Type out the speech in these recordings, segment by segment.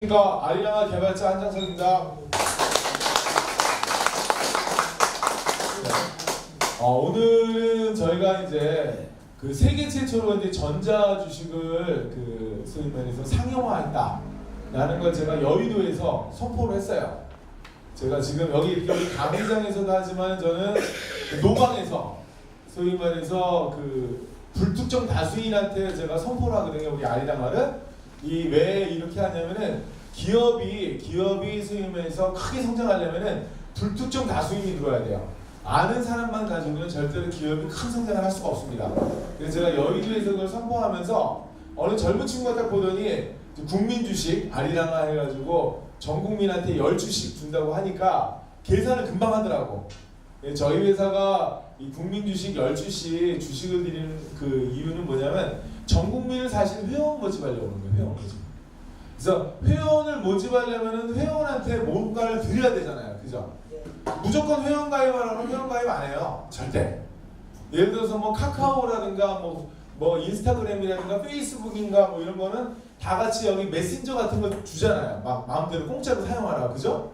안녕하십니까. 아리랑아 개발자 한장석입니다. 오늘은 저희가 이제 그 세계 최초로 이제 전자 주식을 소위 말해서 상용화했다라는 걸 제가 여의도에서 선포를 했어요. 제가 지금 여기 강의장에서도 하지만 저는 노방에서 소위 말해서 불특정 다수인한테 제가 선포를 하거든요. 우리 아리랑아를. 왜 이렇게 하냐면은 기업이 소위 말해서 크게 성장하려면은 불특정 다수인이 들어야 돼요. 아는 사람만 가지고는 절대로 기업이 큰 성장을 할 수가 없습니다. 그래서 제가 여의도에서 그걸 선포하면서 어느 젊은 친구가 딱 보더니 국민 주식 아리랑아 해가지고 전 국민한테 10주씩 준다고 하니까 계산을 금방 하더라고. 저희 회사가 이 국민 주식 10주씩 주식을 드리는 그 이유는 뭐냐면 전 국민을 사실 회원 모집하려고 하는 거예요. 회원 모집. 그래서 회원을 모집하려면 회원한테 뭔가를 드려야 되잖아요. 그죠? 무조건 회원 가입하라면 회원 가입 안 해요. 절대. 예를 들어서 뭐 카카오라든가 뭐 인스타그램이라든가 페이스북인가 뭐 이런 거는 다 같이 여기 메신저 같은 거 주잖아요. 막 마음대로 공짜로 사용하라. 그죠?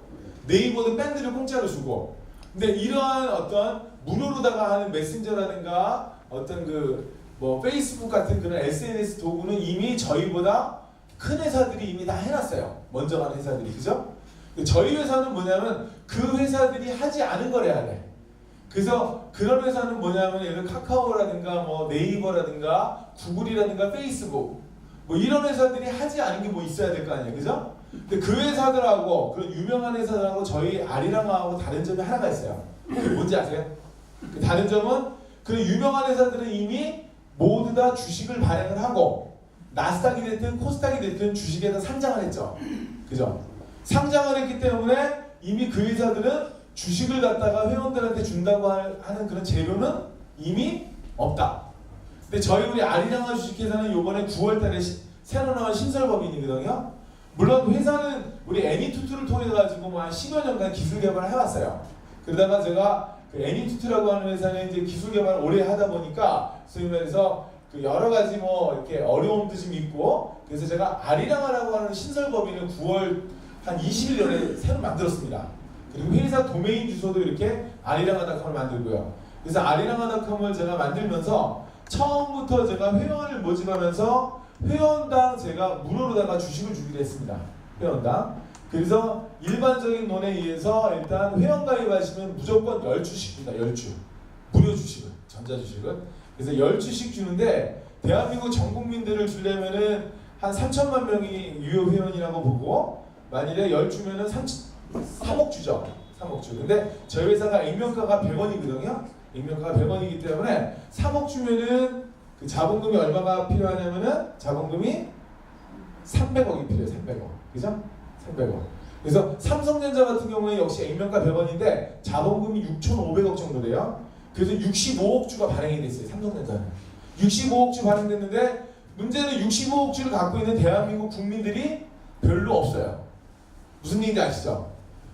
네이버도 밴드를 공짜로 주고. 근데 이러한 어떤 무료로다가 하는 메신저라든가 어떤 뭐 페이스북 같은 그런 SNS 도구는 이미 저희보다 큰 회사들이 이미 다 해놨어요. 먼저 가는 회사들이. 그죠? 저희 회사는 뭐냐면 그 회사들이 하지 않은 걸 해야 돼. 그래서 그런 회사는 뭐냐면 예를 들어 카카오라든가 뭐 네이버라든가 구글이라든가 페이스북 뭐 이런 회사들이 하지 않은 게 뭐 있어야 될 거 아니에요. 그죠? 근데 그 회사들하고 그런 유명한 회사들하고 저희 아리랑아하고 다른 점이 하나가 있어요. 그게 뭔지 아세요? 그 다른 점은 그 유명한 회사들은 이미 모두 다 주식을 발행을 하고 나스닥이 됐든 코스닥이 됐든 주식에다 상장을 했죠. 그죠? 상장을 했기 때문에 이미 그 회사들은 주식을 갖다가 회원들한테 준다고 하는 그런 재료는 이미 없다. 근데 저희 우리 아리랑아 주식회사는 요번에 9월달에 새로 나온 신설법인이거든요. 물론 회사는 우리 애니투투를 통해 가지고 뭐 한 10여 년간 기술 개발을 해왔어요. 그러다가 제가 그 애니투투라고 하는 회사는 이제 기술 개발을 오래 하다 보니까 소위 말해서 여러 가지 뭐 이렇게 어려움도 좀 있고 그래서 제가 아리랑아라고 하는 신설법인을 9월 한 20일 전에 새로 만들었습니다. 그리고 회사 도메인 주소도 이렇게 아리랑아닷컴을 만들고요. 그래서 아리랑아닷컴을 제가 만들면서 처음부터 제가 회원을 모집하면서 회원당 제가 무료로다가 주식을 주기로 했습니다. 회원당. 그래서 일반적인 논에 의해서 일단 회원 가입하시면 무조건 10주씩 줍니다. 10주. 무료 주식을. 전자주식을. 그래서 10주씩 주는데 대한민국 전 국민들을 주려면은 한 3천만 명이 유효 회원이라고 보고 만일에 10주면은 3억 주죠. 3억 주. 근데 저희 회사가 액면가가 100원이거든요. 액면가가 100원이기 때문에 3억 주면은 그 자본금이 얼마가 필요하냐면은 자본금이 300억이 필요해요. 300억. 그죠? 300억. 그래서 삼성전자 같은 경우에 역시 액면가 100원인데 자본금이 6,500억 정도 돼요. 그래서 65억 주가 발행이 됐어요. 삼성전자는. 65억 주 발행됐는데 문제는 65억 주를 갖고 있는 대한민국 국민들이 별로 없어요. 무슨 얘기인지 아시죠?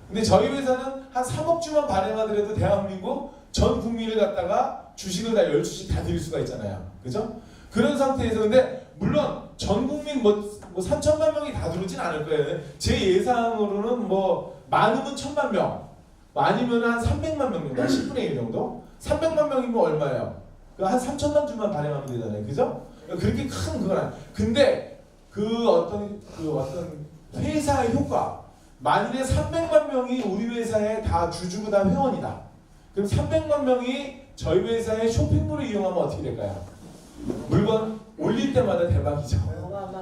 근데 저희 회사는 한 3억 주만 발행하더라도 대한민국 전 국민을 갖다가 주식을 다 10주씩 다 드릴 수가 있잖아요. 그죠? 그런 상태에서 근데 물론 전 국민 뭐 3천만 명이 다 들어오진 않을 거예요. 제 예상으로는 뭐 많으면 1,000만 명, 아니면 한 300만 명 정도, 10분의 1 정도? 300만 명이면 얼마예요? 한 3천만 주만 발행하면 되잖아요. 그죠? 그렇게 큰 그건 아니에요. 근데 어떤 회사의 효과, 만일에 300만 명이 우리 회사에 다 주주고 다 회원이다. 그럼 300만 명이 저희 회사의 쇼핑몰을 이용하면 어떻게 될까요? 물건 올릴 때마다 대박이죠.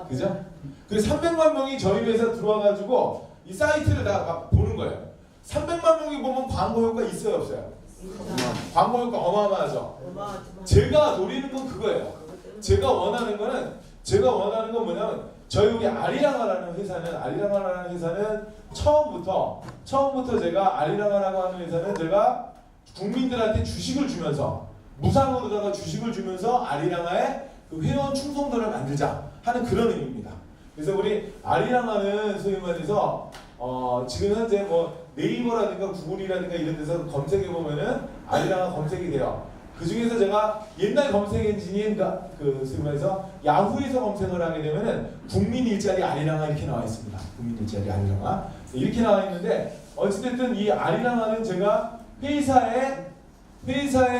그죠? 그래서 300만 명이 저희 회사 들어와가지고 이 사이트를 다 막 보는 거예요. 300만 명이 보면 광고 효과 있어요, 없어요? 광고 효과 어마어마하죠. 제가 노리는 건 그거예요. 제가 원하는 건 뭐냐면 저희 여기 아리랑아라는 회사는 처음부터 제가 아리랑아라고 하는 회사는 제가 국민들한테 주식을 주면서 무상으로다가 주식을 주면서 아리랑아의 그 회원 충성도를 만들자 하는 그런 의미입니다. 그래서 우리 아리랑아는 소위 말해서 지금 현재 뭐 네이버라든가 구글이라든가 이런 데서 검색해 보면은 아리랑아 검색이 돼요. 그 중에서 제가 옛날 검색 엔진인 소위 말해서 야후에서 검색을 하게 되면은 국민 일자리 아리랑아 이렇게 나와 있습니다. 국민 일자리 아리랑아 이렇게 나와 있는데 어찌됐든 이 아리랑아는 제가 회사의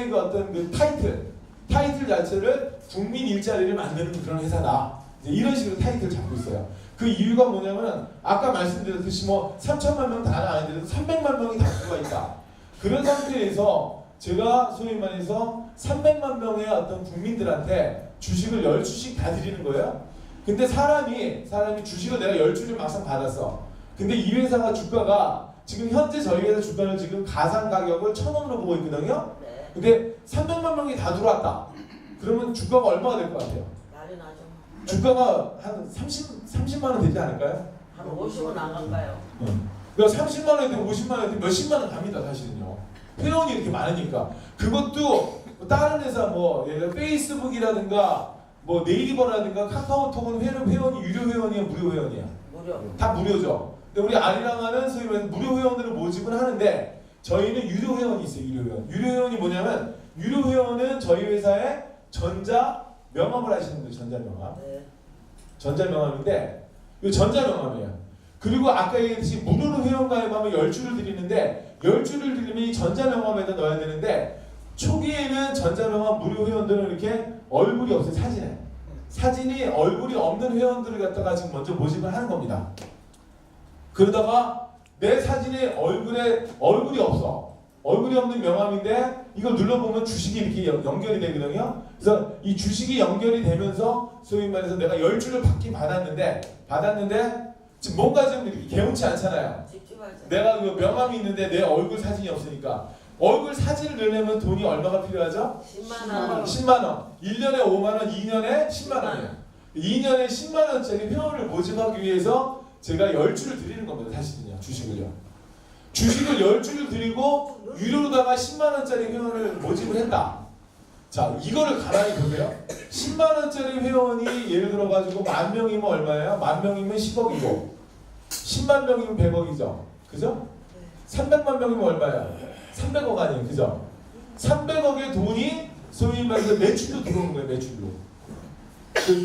그 어떤 그 타이틀 자체를 국민 일자리를 만드는 그런 회사다. 이런 식으로 타이틀을 잡고 있어요. 그 이유가 뭐냐면은 아까 말씀드렸듯이 뭐 3천만 명 다 아니더라도 300만 명이 다 들어와 있다. 그런 상태에서 제가 소위 말해서 300만 명의 어떤 국민들한테 주식을 10주씩 다 드리는 거예요. 근데 사람이 주식을 내가 10주를 막상 받았어. 근데 이 회사가 주가가 지금 현재 저희 회사 주가는 지금 가상 가격을 1,000원으로 보고 있거든요. 근데 300만 명이 다 들어왔다. 그러면 주가가 얼마가 될 것 같아요? 난리 나죠. 주가가 한 30만 원 되지 않을까요? 한 50원 안 갈까요? 그러니까 30만 원이 되고 50만 원이 되고 몇십만 원 갑니다. 사실은요. 회원이 이렇게 많으니까. 그것도 다른 회사 뭐 예를 들어 페이스북이라든가 뭐 네이버라든가 카카오톡은 회원이 유료 회원이야 무료 회원이야? 무료. 다 무료죠. 근데 우리 아리랑아는 소위 말해서 무료 회원들을 모집을 하는데 저희는 유료 회원이 있어요. 유료 회원. 유료 회원이 뭐냐면 유료 회원은 저희 회사에 전자 명함을 하시는 거예요. 전자 명함. 네. 전자 명함인데 이 전자 명함이에요. 그리고 아까 얘기했듯이 무료로 회원 가입하면 10주를 드리는데 10주를 드리면 이 전자 명함에다 넣어야 되는데 초기에는 전자 명함 무료 회원들은 이렇게 얼굴이 없어요. 사진이 얼굴이 없는 회원들을 갖다가 지금 먼저 모집을 하는 겁니다. 그러다가 내 사진에 얼굴이 없어. 얼굴이 없는 명함인데 이걸 눌러보면 주식이 이렇게 연결이 되거든요. 그래서 이 주식이 연결이 되면서 소위 말해서 내가 10주를 받았는데 지금 뭔가 좀 이렇게 개운치 않잖아요. 내가 그 명함이 있는데 내 얼굴 사진이 없으니까 얼굴 사진을 넣으려면 돈이 얼마가 필요하죠? 10만 원. 10만 원. 1년에 5만 원, 2년에 10만 원이에요. 2년에 10만 원짜리 회원을 모집하기 위해서 제가 10주를 드리는 겁니다. 사실은요. 주식을 10주를 드리고 유료로다가 10만 원짜리 회원을 모집을 했다. 자, 이거를 가만히 보세요. 10만 원짜리 회원이 예를 들어 가지고 10,000명이면 얼마예요? 10,000명이면 10억이고 10만 명이면 100억이죠. 그죠? 300만 명이면 얼마예요? 300억 아니에요. 그죠? 300억의 돈이 소위 말해서 매출로 들어오는 거예요. 매출로.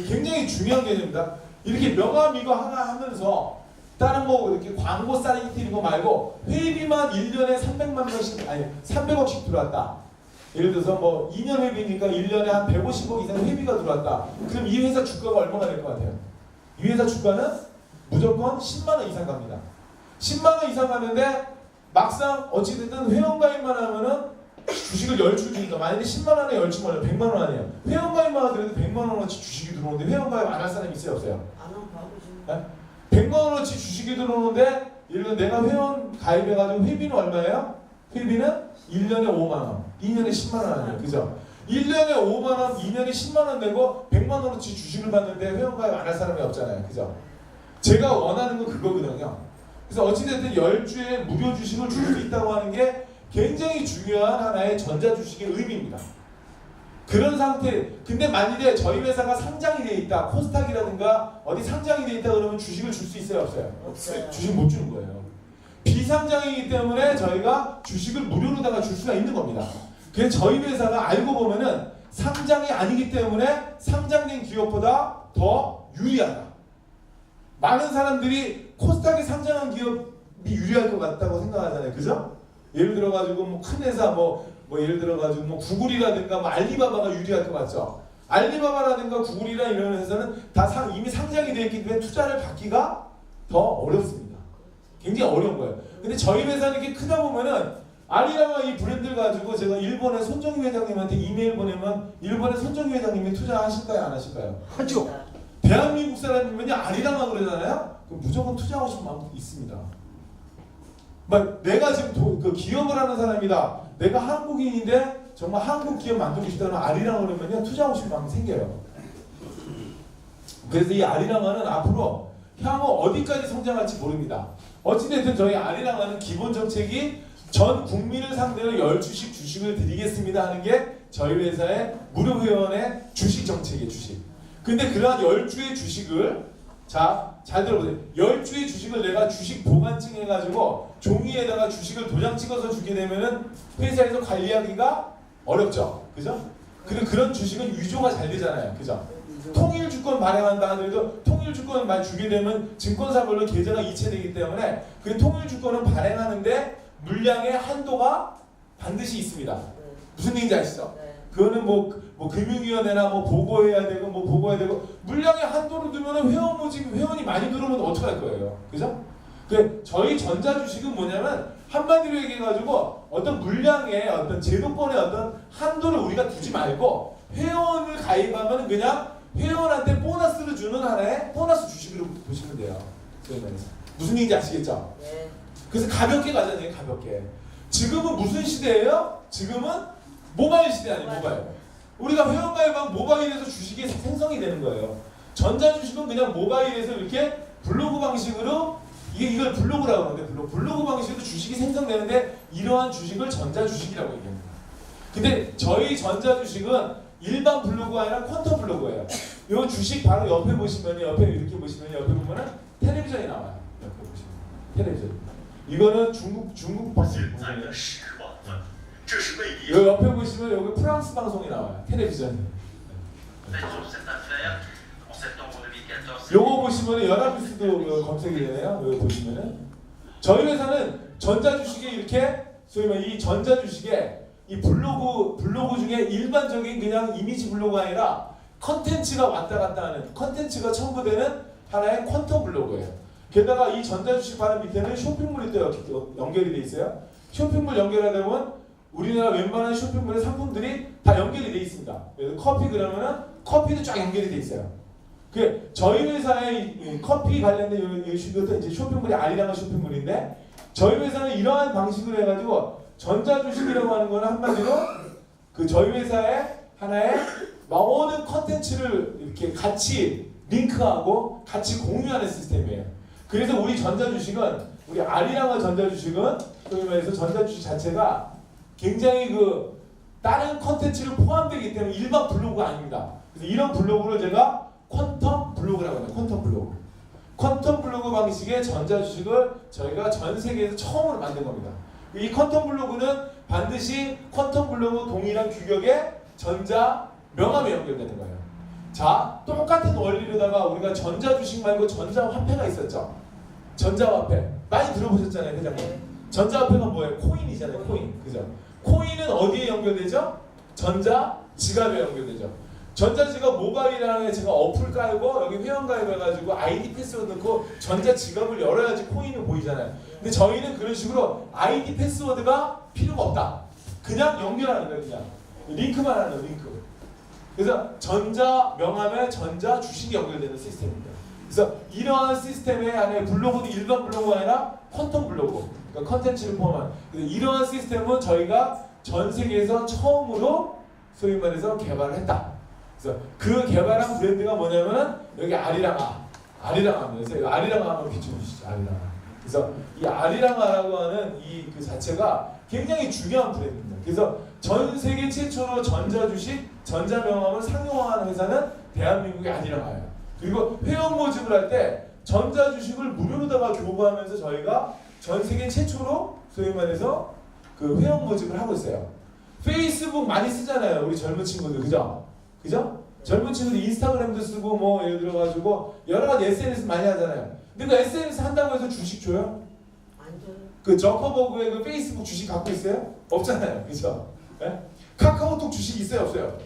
굉장히 중요한 개념입니다. 이렇게 명함 이거 하나 하면서 다른 뭐 이렇게 광고 사이트 이런 거 말고 회비만 1년에 300만 명씩 아니 300억씩 들어왔다. 예를 들어서 뭐 2년 회비니까 1년에 한 150억 이상 회비가 들어왔다. 그럼 이 회사 주가가 얼마가 될 것 같아요? 이 회사 주가는 무조건 10만 원 이상 갑니다. 10만 원 이상 가는데 막상 어찌됐든 회원가입만 하면은 주식을 10주 주니까 만약에 10만 원에 10주 원이면 100만 원 아니에요. 회원가입만 하더라도 100만 원어치 주식이 들어오는데 회원가입 안 할 사람이 있어요 없어요? 안 하면 바보지. 네? 100만 원어치 주식이 들어오는데 예를 들어 내가 회원 가입해가지고 회비는 얼마예요? 회비는 1년에 5만 원, 2년에 10만 원 아니에요. 그죠? 1년에 5만 원, 2년에 10만 원 내고 100만 원어치 주식을 받는데 회원 가입 안 할 사람이 없잖아요. 그죠? 제가 원하는 건 그거거든요. 그래서 어찌됐든 10주에 무료 주식을 줄 수 있다고 하는 게 굉장히 중요한 하나의 전자주식의 의미입니다. 그런 상태. 근데 만일에 저희 회사가 상장이 돼 있다, 코스닥이라든가 어디 상장이 돼 있다 그러면 주식을 줄 수 있어요, 없어요? 없어요. 주식 못 주는 거예요. 비상장이기 때문에 저희가 주식을 무료로다가 줄 수가 있는 겁니다. 그래서 저희 회사가 알고 보면은 상장이 아니기 때문에 상장된 기업보다 더 유리하다. 많은 사람들이 코스닥에 상장한 기업이 유리할 것 같다고 생각하잖아요, 그죠? 예를 들어가지고 뭐 큰 회사 뭐 예를 들어가지고 뭐 구글이라든가 뭐 알리바바가 유리할 것 같죠. 알리바바라든가 구글이나 이런 회사는 다 이미 상장이 되어 있기 때문에 투자를 받기가 더 어렵습니다. 굉장히 어려운 거예요. 근데 저희 회사는 이렇게 크다 보면은 아리랑아 이 브랜드를 가지고 제가 일본의 손정희 회장님한테 이메일 보내면 일본의 손정희 회장님이 투자하실까요, 안 하실까요? 하죠. 대한민국 사람이면요 아리랑아 그러잖아요. 그럼 무조건 투자하고 싶은 마음 있습니다. 막 내가 지금 그 기업을 하는 사람이다. 내가 한국인인데 정말 한국 기업 만들고 싶다는 아리랑아 그러면요 투자하고 싶은 마음이 생겨요. 그래서 이 아리랑아는 앞으로 향후 어디까지 성장할지 모릅니다. 어찌됐든 저희 아리랑아는 기본 정책이 전 국민을 상대로 10주씩 주식을 드리겠습니다 하는 게 저희 회사의 무료 회원의 주식 정책이에요. 주식. 근데 그러한 10주의 주식을 잘 들어보세요. 10주의 주식을 내가 주식 보관증 해가지고 종이에다가 주식을 도장 찍어서 주게 되면은 회사에서 관리하기가 어렵죠, 그죠? 그리고 그런 주식은 위조가 잘 되잖아요, 그죠? 통일 주권 발행한다 하더라도 통일 주권 만 주게 되면 증권사별로 계좌가 이체되기 때문에 그 통일 주권은 발행하는데 물량의 한도가 반드시 있습니다. 무슨 얘기인지 아시죠? 네. 그거는 뭐 금융위원회나 뭐 보고해야 되고 뭐 보고해야 되고 물량의 한도를 두면은 회원 모집 회원이 많이 들어오면 어떡할 거예요, 그죠? 그 저희 전자 주식은 뭐냐면 한마디로 얘기해가지고 어떤 물량의 어떤 제도권의 어떤 한도를 우리가 두지 말고 회원을 가입하면 그냥 회원한테 보너스를 주는 하나의 보너스 주식으로 보시면 돼요. 저희 말에서 무슨 얘기인지 아시겠죠? 네. 그래서 가볍게 가잖아요, 가볍게. 지금은 무슨 시대예요? 지금은 모바일 시대 아니에요, 모바일. 우리가 회원 가입하면 모바일에서 주식이 생성이 되는 거예요. 전자 주식은 그냥 모바일에서 이렇게 블로그 방식으로 이걸 블로그라고 하는데 블로그 방식으로 주식이 생성되는데 이러한 주식을 전자 주식이라고 얘기합니다. 근데 저희 전자 주식은 일반 블로그가 아니라 퀀텀 블로그예요. 이 주식 바로 옆에 보시면 옆에 이렇게 보시면 옆에 보면은 텔레비전이 나와요. 옆에 보시면 텔레비전. 이거는 중국 방송이에요. 这是魅力。 요 옆에 보시면 여기 프랑스 방송이 나와요. 텔레비전. 요거 보시면 연합뉴스도 검색이 되네요. 여기 보시면은 저희 회사는 전자 주식에 이렇게 소위 말해 이 전자 주식에 이 블로그 중에 일반적인 그냥 이미지 블로그가 아니라 컨텐츠가 왔다 갔다 하는 컨텐츠가 첨부되는 하나의 퀀텀 블로그예요. 게다가 이 전자 주식 바로 밑에는 쇼핑몰이 또 연결이 돼 있어요. 쇼핑몰 연결하다 보면 우리나라 웬만한 쇼핑몰의 상품들이 다 연결이 돼 있습니다. 그래서 커피 그러면은 커피도 쫙 연결이 돼 있어요. 그 저희 회사의 이 커피 관련된 이슈도 이제 쇼핑몰이 아리랑한 쇼핑몰인데 저희 회사는 이러한 방식으로 해가지고 전자 주식이라고 하는 거는 한마디로 그 저희 회사의 하나의 모든 컨텐츠를 이렇게 같이 링크하고 같이 공유하는 시스템이에요. 그래서 우리 전자 주식은 우리 아리랑한 전자 주식은 소위 말해서 전자 주식 자체가 굉장히 그 다른 컨텐츠를 포함되기 때문에 일반 블로그가 아닙니다. 그래서 이런 블로그를 제가 퀀텀 블로그라고 합니다. 퀀텀 블로그. 퀀텀 블로그 방식의 전자 주식을 저희가 전 세계에서 처음으로 만든 겁니다. 이 퀀텀 블로그는 반드시 퀀텀 블로그 동일한 규격의 전자 명함에 연결되는 거예요. 자, 똑같은 원리로다가 우리가 전자 주식 말고 전자 화폐가 있었죠. 전자 화폐 많이 들어보셨잖아요, 회장님. 전자 화폐가 뭐예요? 코인이잖아요, 코인. 그죠? 코인은 어디에 연결되죠? 전자 지갑에 연결되죠. 전자 지갑 모바일이라는 제가 어플 깔고 여기 회원 가입해가지고 아이디 패스워드 넣고 전자 지갑을 열어야지 코인이 보이잖아요. 근데 저희는 그런 식으로 아이디 패스워드가 필요가 없다. 그냥 연결하는 거예요, 그냥 링크만 하는 거예요, 링크. 그래서 전자 명함에 전자 주식이 연결되는 시스템입니다. 그래서 이러한 시스템의 안에 블로그도 일반 블로그가 아니라 퀀텀 블로그, 그러니까 컨텐츠를 포함한 이러한 시스템은 저희가 전 세계에서 처음으로 소위 말해서 개발을 했다. 그래서 그 개발한 브랜드가 뭐냐면은 여기 아리랑아입니다. 그래서 아리랑아 한번 비춰주시죠. 아리랑아. 그래서 이 아리랑아라고 하는 이 그 자체가 굉장히 중요한 브랜드입니다. 그래서 전 세계 최초로 전자 주식, 전자 명함을 상용화하는 회사는 대한민국의 아리랑아예요. 그리고 회원 모집을 할 때 전자 주식을 무료로다가 교부하면서 저희가 전 세계 최초로 소위 말해서 그 회원 모집을 하고 있어요. 페이스북 많이 쓰잖아요, 우리 젊은 친구들, 그죠? 그죠? 젊은 친구들 인스타그램도 쓰고 뭐 예를 들어가지고 여러 가지 SNS 많이 하잖아요. 근데 그 SNS 한다고 해서 주식 줘요? 안 줘요. 그 저커버그의 그 페이스북 주식 갖고 있어요? 없잖아요, 그죠? 네? 카카오톡 주식 있어요, 없어요?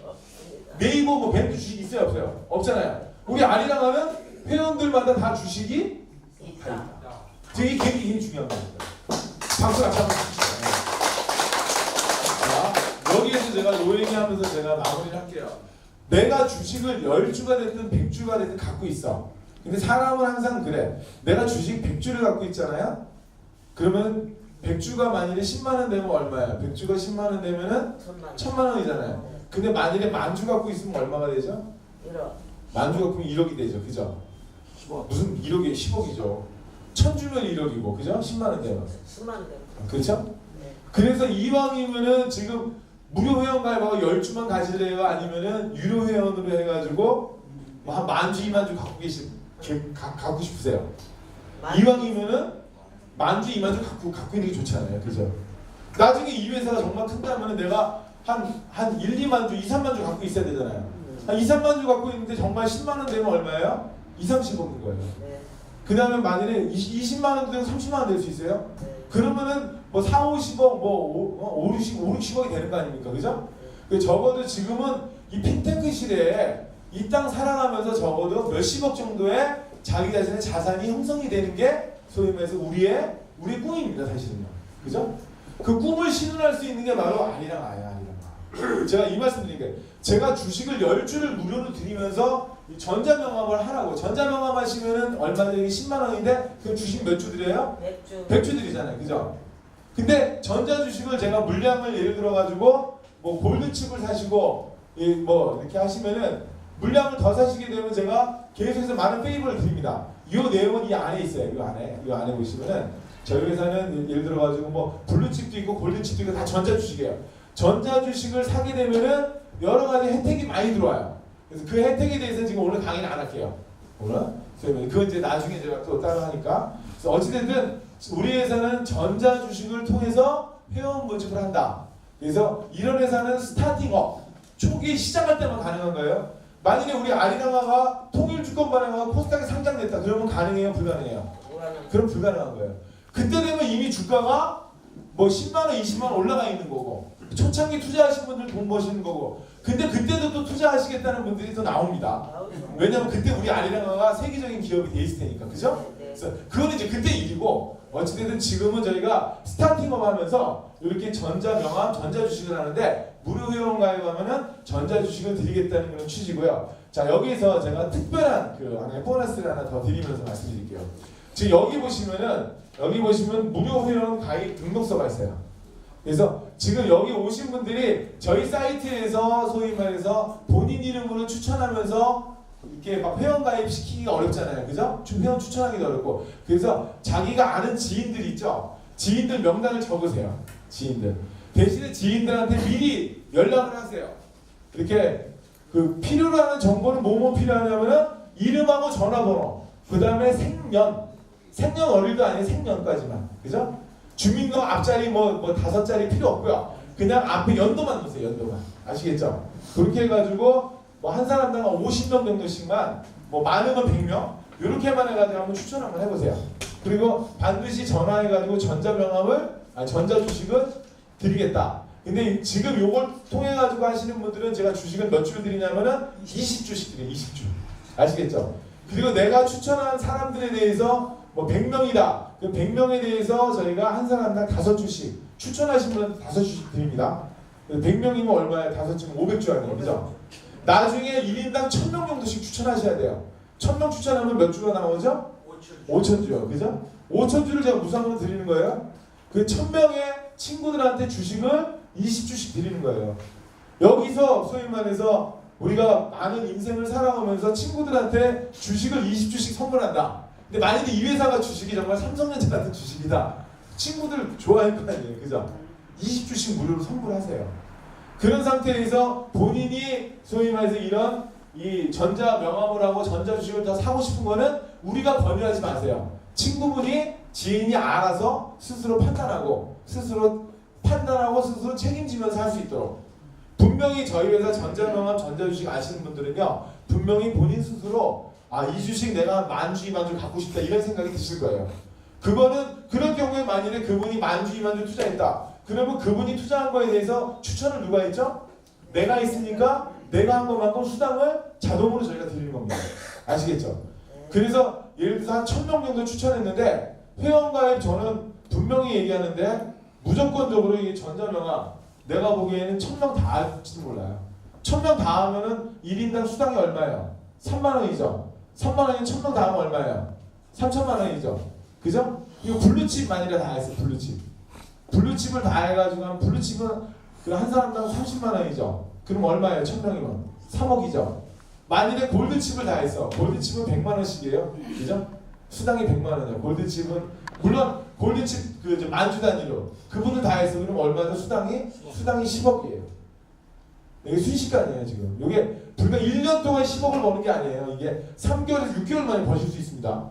네이버 뭐 밴드 주식 있어요, 없어요? 없잖아요. 우리 아리랑 하면 회원들마다 다 주식이 다 있다. 이게 굉장히 중요한 겁니다. 박수 같이 한번 주시죠. 자, 여기에서 제가 요 얘기하면서 제가 마무리를 할게요. 내가 주식을 10주가 됐든 100주가 됐든 갖고 있어. 근데 사람은 항상 그래. 내가 주식 100주를 갖고 있잖아요. 그러면 100주가 만일에 10만 원 되면 얼마야? 100주가 10만 원 되면은 1000만 원이잖아요. 근데 만일에 만주 갖고 있으면 얼마가 되죠? 1억. 만주 갖고 있으면 1억이 되죠. 그죠? 10억. 무슨 1억이 10억이죠. 1000주면 1억이고, 그죠? 10만 원 되면. 10만 원. 그렇죠? 네. 그래서 이왕이면은 지금 무료 회원 가입하고 10주만 가실래요? 아니면은 유료 회원으로 해가지고 뭐 한 만주, 2만주 갖고 싶으세요? 이왕이면은 만주, 2만주 갖고 있는 게 좋잖아요. 그죠? 나중에 이 회사가 정말 큰다면은 내가 한 1, 2만 주, 2, 3만 주 갖고 있어야 되잖아요. 한 2, 3만 주 갖고 있는데 정말 10만 원 되면 얼마예요? 2, 30억인 거예요. 네. 그 다음에 만일에 20만 원 되면 30만 원 될 수 있어요? 네. 그러면은 뭐 4, 50억, 뭐 5, 60억이 되는 거 아닙니까? 그죠? 적어도 지금은 이 핀테크 시대에 이 땅 살아가면서 적어도 몇십억 정도의 자기 자신의 자산이 형성이 되는 게 소위 말해서 우리의 꿈입니다, 사실은요. 그죠? 그 꿈을 실현할 수 있는 게 바로 아리랑 아야, 아리랑 아. 제가 이 말씀 드린 게 제가 주식을 10주를 무료로 드리면서 이 전자명함을 하라고. 전자명함 하시면은 얼마 전에 10만 원인데 그럼 주식 몇 주 드려요? 100주 드리잖아요. 그죠? 근데 전자주식을 제가 물량을 예를 들어 가지고 뭐 골드칩을 사시고 뭐 이렇게 하시면은 물량을 더 사시게 되면 제가 계속해서 많은 페이버를 드립니다. 이 내용은 이 안에 있어요. 이 안에 보시면은 저희 회사는 예를 들어 가지고 뭐 블루칩도 있고 골드칩도 있고 다 전자주식이에요. 전자주식을 사게 되면은 여러 가지 혜택이 많이 들어와요. 그래서 그 혜택에 대해서는 지금 오늘 강의는 안 할게요. 오늘 그건 이제 나중에 제가 또 따로 하니까. 그래서 어찌됐든 우리 회사는 전자주식을 통해서 회원 모집을 한다. 그래서 이런 회사는 스타팅업 초기 시작할 때만 가능한 거예요. 만일에 우리 아리랑아가 통일주권발행하고 코스닥에 상장됐다. 그러면 가능해요? 불가능해요? 그럼 불가능한 거예요. 그때 되면 이미 주가가 뭐 10만 원, 20만 원 올라가 있는 거고 초창기 투자하신 분들 돈 버시는 거고 근데 그때도 또 투자하시겠다는 분들이 또 나옵니다. 왜냐면 그때 우리 아리랑아가 세계적인 기업이 돼 있을 테니까. 그죠? 그래서 그건 이제 그때 일이고 어찌됐든 지금은 저희가 스타팅업 하면서 이렇게 전자명함, 전자주식을 하는데 무료 회원 가입하면은 전자주식을 드리겠다는 그런 취지고요. 자, 여기서 제가 특별한 하나의 보너스를 하나 더 드리면서 말씀드릴게요. 지금 여기 보시면 무료 회원 가입 등록서가 있어요. 그래서 지금 여기 오신 분들이 저희 사이트에서 소위 말해서 본인 이름으로 추천하면서 이렇게 막 회원 가입 시키기가 어렵잖아요. 그죠? 회원 추천하기도 어렵고. 그래서 자기가 아는 지인들 있죠? 지인들 명단을 적으세요. 지인들. 대신에 지인들한테 미리 연락을 하세요. 이렇게 그 필요로 하는 정보는 뭐뭐 필요하냐면은 이름하고 전화번호, 그 다음에 생년월일도 아니에요. 생년까지만. 그죠? 주민등록 앞자리 뭐 5자리 필요 없고요. 그냥 앞에 연도만 넣으세요. 연도만. 아시겠죠? 그렇게 해가지고 뭐 한 사람당 50명 정도씩만 뭐 많으면 100명 이렇게만 해가지고 한번 추천 한번 해보세요. 그리고 반드시 전화해가지고 전자주식은 드리겠다. 근데 지금 요걸 통해가지고 하시는 분들은 제가 주식을 몇 주를 드리냐면은 20주씩 드려요. 20주. 아시겠죠? 그리고 내가 추천한 사람들에 대해서 뭐 100명이다. 그 100명에 대해서 저희가 한 사람당 5주씩 추천하신 분한테 5주씩 드립니다. 100명이면 얼마예요? 5주면 500주 아니에요. 그죠? 나중에 1인당 1000명 정도씩 추천하셔야 돼요. 1000명 추천하면 몇 주가 나오죠? 5000주요. 그죠? 5000주를 제가 무상으로 드리는 거예요. 그 1000명의 친구들한테 주식을 20주씩 드리는 거예요. 여기서 소위 말해서 우리가 많은 인생을 살아가면서 친구들한테 주식을 20주씩 선물한다. 근데 만약에 이 회사가 주식이 정말 삼성전자 같은 주식이다. 친구들 좋아할 거 아니에요. 그죠? 20주씩 무료로 선물하세요. 그런 상태에서 본인이 소위 말해서 이런 이 전자명함을 하고 전자주식을 더 사고 싶은 거는 우리가 권유하지 마세요. 친구분이 지인이 알아서 스스로 판단하고 스스로 책임지면서 할 수 있도록. 분명히 저희 회사 전자명함, 전자주식 아시는 분들은요. 분명히 본인 스스로 이 주식 내가 만주, 2만주 갖고 싶다 이런 생각이 드실 거예요. 그런 경우에 만일에 그분이 만주, 2만주 투자했다. 그러면 그분이 투자한 거에 대해서 추천을 누가 했죠? 내가 있으니까 내가 한 것만큼 수당을 자동으로 저희가 드리는 겁니다. 아시겠죠? 그래서 예를 들어서 한 1000명 정도 추천했는데 회원가입 저는 분명히 얘기하는데 무조건적으로 이 전자명함 내가 보기에는 1000명 다 할지도 몰라요. 1000명 다 하면은 1인당 수당이 얼마예요? 3만원이죠. 3만원이면 1000명 다 하면 얼마예요? 3000만원이죠. 그죠? 이거 블루칩 만일에 다 했어요. 블루칩을 다 해가지고 하면 블루칩은 그 한 사람당 30만원이죠. 그럼 얼마예요? 1000명이면 3억이죠. 만일에 골드칩을 다 했어. 골드칩은 100만원씩이에요. 그죠? 수당이 100만원이에요. 골드칩은 물론 골드칩 만주 단위로 그분을 다 했어. 그럼 얼마죠? 수당이 10억이에요. 이게 순식간이에요 지금. 이게 불과 1년 동안 10억을 버는 게 아니에요. 이게 3개월에서 6개월 만에 버실 수 있습니다.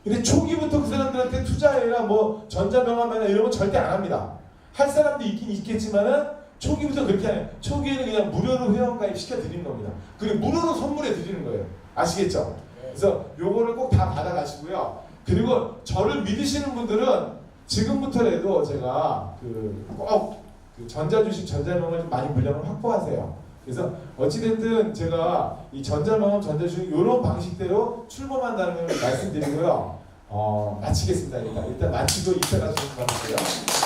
근데 초기부터 그 사람들한테 투자해라 뭐 전자명함이나 이런 건 절대 안 합니다. 할 사람도 있긴 있겠지만은 초기부터 그렇게 하는 초기에는 그냥 무료로 회원가입 시켜드리는 겁니다. 그리고 무료로 선물해 드리는 거예요. 아시겠죠? 그래서 요거를 꼭 다 받아가시고요. 그리고 저를 믿으시는 분들은 지금부터라도 제가 꼭 전자주식, 전자명을 좀 많이 물량을 확보하세요. 그래서 어찌됐든 제가 이 전자명함, 전자주식 이런 방식대로 출범한다는 걸 말씀드리고요. 마치겠습니다. 일단 마치고 이따 가서 좀 봐주세요.